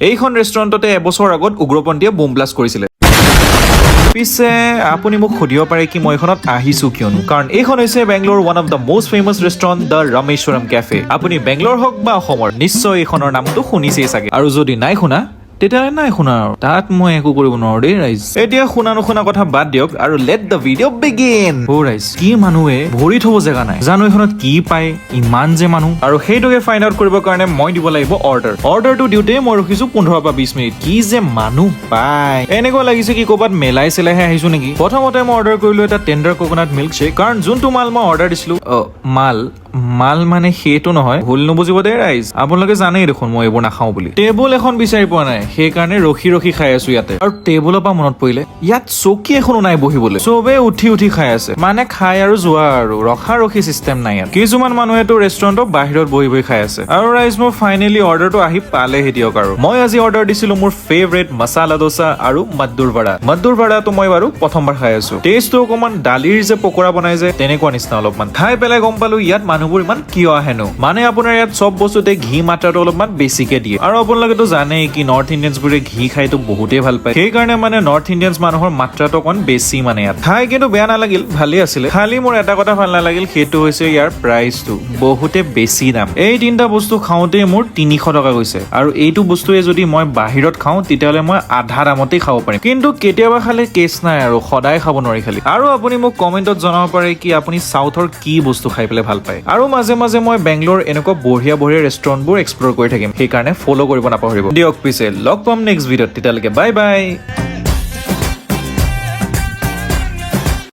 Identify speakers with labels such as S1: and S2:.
S1: এইখন ৰেষ্টুৰেণ্টতে এবছৰ আগত উগ্ৰপন্থীয়ে বোম ব্লাষ্ট কৰিছিলে। পিছে আপুনি মোক সুধিব পাৰে কি মই এইখনত আহিছো কিয়নো, কাৰণ এইখন হৈছে Bangalore one of the most famous restaurant the Rameswaram cafe. আপুনি বেংগলোৰ হওক বা অসমৰ নিশ্চয় এইখনৰ নামটো শুনিছেই চাগে, আৰু যদি নাই শুনা তেতিয়াহ'লে নাই শুনা আৰু তাত মই একো কৰিব নোৱাৰো দেই ৰাইজ। এতিয়া শুনা নুশুনা কথা বাদ দিয়ক আৰু লেট দ্য ভিডিঅ' বিগিন। ৰাইজ কি মানুহে ভৰি থব জেগা নাই, জানো এইখনত কি পায় ইমান যে মানুহ, আৰু সেইটোকে ফাইণ্ড আউট কৰিবৰ কাৰণে মই দিব লাগিব অৰ্ডাৰটো দিওঁতে মই ৰখিছো 15 পৰা 20 মিনিট। কি যে মানুহ পায়, এনেকুৱা লাগিছে কি ক'ৰবাত মেলাই চেলাইহে আহিছো নেকি। প্ৰথমতে মই অৰ্ডাৰ কৰিলো এটা টেণ্ডাৰ কোকোনাট মিল্ক শ্বেক, কাৰণ যোনটো মাল মই অৰ্ডাৰ দিছিলো মাল মানে সেইটো নহয়, ভুল নুবুজিব দেই ৰাইজ, আপোনালোকে জানেই দেখোন মই এইবোৰ নাখাওঁ বুলি। টেবুল এখন বিচাৰি পোৱা নাই, সেইকাৰণে ৰখি খাই আছো ইয়াতে। আৰু টেবুলৰ পৰা মনত পৰিলে ইয়াত চকী এখনো নাই বহিবলৈ, চবে উঠি খাই আছে, মানে খাই আৰু যোৱা আৰু ৰখি চিষ্টেম নাই ইয়াত। কিছুমান মানুহেতো ৰেষ্টুৰেণ্টৰ বাহিৰত বহি খাই আছে। আৰু ৰাইজ মোৰ ফাইনেলি অৰ্ডাৰটো আহি পালেহি দিয়ক। আৰু মই আজি অৰ্ডাৰ দিছিলো মোৰ ফেভৰেট মছালা দোচা আৰু মদ্দুৰ ভাড়াটো মই বাৰু প্ৰথমবাৰ খাই আছো। টেষ্টটো অকমান দালিৰ যে পকৰা বনাই যে তেনেকুৱা নিচিনা অলপমান। খাই পেলাই গম পালো ইয়াত মানুহবোৰ ইমান কিয় আহেনো, মানে আপোনাৰ ইয়াত চব বস্তুতে ঘি মাত্ৰাটো অলপমান বেছিকে দিয়ে। আৰু আপোনালোকেতো জানেই কি নৰ্থ ইণ্ডিয়ানছ বোৰে ঘি খাইতো বহুতেই ভাল পায়, সেইকাৰণে মানে নৰ্থ ইণ্ডিয়ানছ মানুহৰ মাত্ৰাটো অকণ বেছি মানে ইয়াত। খাই কিন্তু বেয়া নালাগিল, ভালেই আছিলে। খালি মোৰ এটা কথা ভাল নালাগিল, সেইটো হৈছে ইয়াৰ প্ৰাইচটো বহুতে বেছি দাম। এই তিনিটা বস্তু খাওঁতে মোৰ 300 টকা গৈছে, আৰু এইটো বস্তুৱে যদি মই বাহিৰত খাওঁ তেতিয়াহ'লে মই আধা দামতেই খাব পাৰিম। কিন্তু কেতিয়াবা খালে কেছ নাই আৰু সদায় খাব নোৱাৰি খালি। আৰু আপুনি মোক কমেণ্টত জনাব পাৰে কি আপুনি চাউথৰ কি বস্তু খাই পেলাই ভাল পায়। আৰু মাজে মাজে মই বেংগলোৰ এনেকুৱা বঢ়িয়া ৰেষ্টুৰেণ্টবোৰ এক্সপ্ল'ৰ কৰি থাকিম, সেইকাৰণে ফ'ল' কৰিব নাপাহৰিব দিয়ক। পিছে লগ পাম নেক্সট ভিডিঅ'ত, তেতিয়ালৈকে বাই বাই।